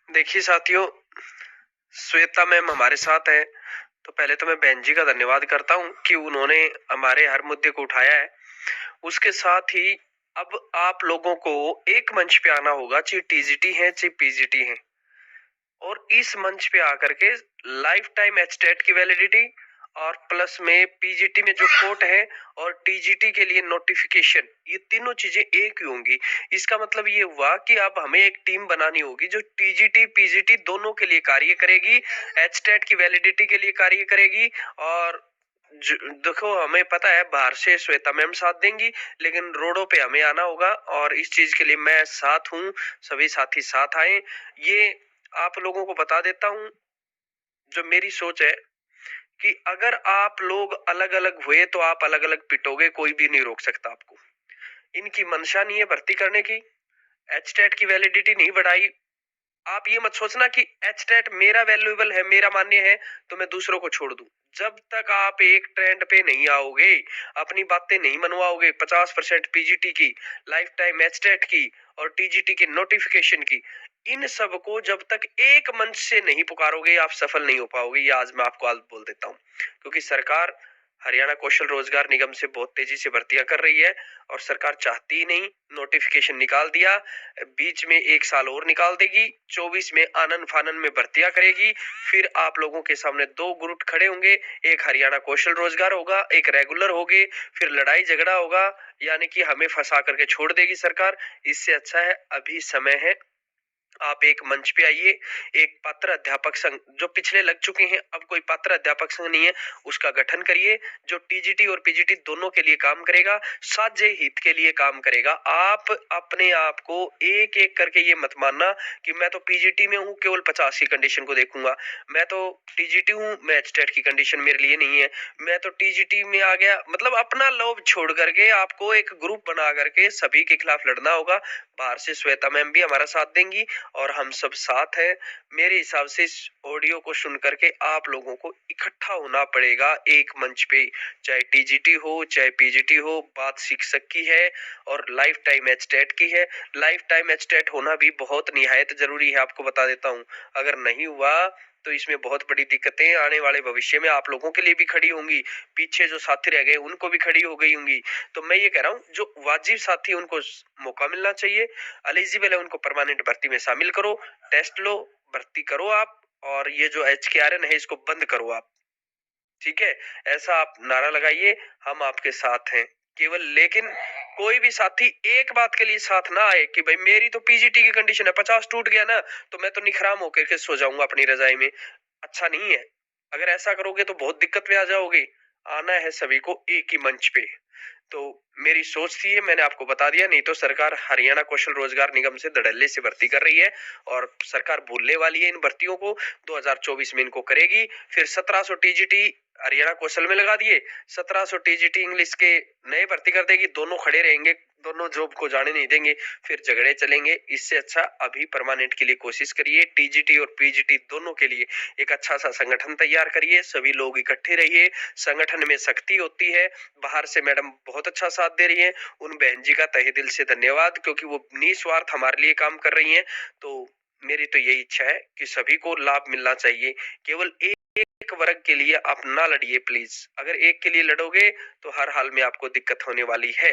देखिए साथियों, श्वेता मैम हमारे साथ है। तो पहले तो मैं बहन जी का धन्यवाद करता हूँ कि उन्होंने हमारे हर मुद्दे को उठाया है। उसके साथ ही अब आप लोगों को एक मंच पे आना होगा, चाहे टीजीटी है चाहे पीजीटी है, और इस मंच पे आकर के लाइफ टाइम एचटेट की वैलिडिटी और प्लस में पीजीटी में जो कोट है और टीजीटी के लिए नोटिफिकेशन, ये तीनों चीजें एक ही होंगी। इसका मतलब ये हुआ कि अब हमें एक टीम बनानी होगी जो टीजीटी पीजीटी दोनों के लिए कार्य करेगी, एचटेट की वैलिडिटी के लिए कार्य करेगी। और देखो, हमें पता है बाहर से श्वेता मैम साथ देंगी, लेकिन रोडों पे हमें आना होगा और इस चीज के लिए मैं साथ हूँ। सभी साथी साथ आए। ये आप लोगों को बता देता हूँ, जो मेरी सोच है कि अगर आप लोग अलग अलग हुए तो आप अलग अलग पिटोगे, कोई भी नहीं रोक सकता आपको। इनकी मंशा नहीं है भर्ती करने की, एचटेट की वैलिडिटी नहीं बढ़ाई। आप ये मत सोचना कि एचटेट मेरा वैल्यूएबल है, मेरा मान्य है, तो मैं दूसरों को छोड़ दूं। जब तक आप एक ट्रेंड पे नहीं आओगे, अपनी बातें नहीं मनवाओगे, 50% पीजीटी की, लाइफ टाइम एचटेट की और टीजीटी के नोटिफिकेशन की, इन सब को जब तक एक मंच से नहीं पुकारोगे, आप सफल नहीं हो पाओगे। ये आज मैं आपको आज बोल देता हूँ, क्योंकि सरकार हरियाणा कौशल रोजगार निगम से बहुत तेजी से भर्तियां कर रही है और सरकार चाहती ही नहीं। नोटिफिकेशन निकाल दिया, बीच में एक साल और निकाल देगी, 24 में आनन फानन में भर्तियां करेगी। फिर आप लोगों के सामने दो गुरुट खड़े होंगे, एक हरियाणा कौशल रोजगार होगा, एक रेगुलर होगे, फिर लड़ाई झगड़ा होगा, यानी कि हमें फंसा करके छोड़ देगी सरकार। इससे अच्छा है अभी समय है, आप एक मंच पे आइए। एक पात्र अध्यापक संघ जो पिछले लग चुके हैं, अब कोई पात्र अध्यापक संघ नहीं है, उसका गठन करिए, जो टीजीटी और पीजीटी दोनों के लिए काम करेगा, साझे हित के लिए काम करेगा। आप अपने आप को एक एक करके ये मत मानना कि मैं तो पीजीटी में हूँ, केवल 50 की कंडीशन को देखूंगा, मैं तो टीजीटी हूँ, मैं एचटेट की कंडीशन मेरे लिए नहीं है, मैं तो टीजीटी में आ गया। मतलब अपना लोभ छोड़ करके आपको एक ग्रुप बना करके सभी के खिलाफ लड़ना होगा। बाहर से श्वेता मैम भी हमारा साथ देंगी और हम सब साथ हैं। मेरे हिसाब से इस ऑडियो को सुन करके आप लोगों को इकट्ठा होना पड़ेगा एक मंच पे, चाहे टीजीटी हो चाहे पीजीटी हो। बात शिक्षक की है और लाइफ टाइम एचटेट की है। लाइफ टाइम एचटेट होना भी बहुत निहायत जरूरी है, आपको बता देता हूँ। अगर नहीं हुआ तो इसमें बहुत बड़ी दिक्कतें आने वाले भविष्य में आप लोगों के लिए भी खड़ी होंगी, पीछे जो साथी रह गए उनको भी खड़ी हो गई होंगी। तो मैं ये कह रहा हूँ, जो वाजिब साथी उनको मौका मिलना चाहिए, एलिजिबल है उनको परमानेंट भर्ती में शामिल करो, टेस्ट लो, भर्ती करो आप। और ये जो HKRN है इसको बंद करो आप, ठीक है? ऐसा आप नारा लगाइए, हम आपके साथ हैं केवल। लेकिन कोई भी साथी एक बात के लिए साथ ना आए कि भाई मेरी तो पीजीटी की कंडीशन है, 50 टूट गया ना तो मैं तो निखराम होकर के सो जाऊंगा अपनी रजाई में। अच्छा नहीं है। अगर ऐसा करोगे तो बहुत दिक्कत में आ जाओगे। आना है सभी को एक ही मंच पे। तो मेरी सोच थी ये, मैंने आपको बता दिया। नहीं तो सरकार हरियाणा कौशल रोजगार निगम से धड़ल्ले से भर्ती कर रही है और सरकार भूलने वाली है इन भर्तियों को। 2024 में इनको करेगी। फिर 1700 टीजीटी हरियाणा कौशल में लगा दिए, 1700 टीजीटी इंग्लिश के नए भर्ती कर देगी, दोनों खड़े रहेंगे, दोनों जॉब को जाने नहीं देंगे, फिर झगड़े चलेंगे। इससे अच्छा अभी परमानेंट के लिए कोशिश करिए, टीजीटी और पीजीटी दोनों के लिए एक अच्छा सा संगठन तैयार करिए, सभी लोग इकट्ठे रहिए। संगठन में शक्ति होती है। बाहर से मैडम बहुत अच्छा साथ दे रही हैं, उन बहन जी का तहे दिल से धन्यवाद, क्योंकि वो निस्वार्थ हमारे लिए काम कर रही हैं। तो मेरी तो यही इच्छा है कि सभी को लाभ मिलना चाहिए। केवल एक वर्ग के लिए आप ना लड़िए प्लीज। अगर एक के लिए लड़ोगे तो हर हाल में आपको दिक्कत होने वाली है।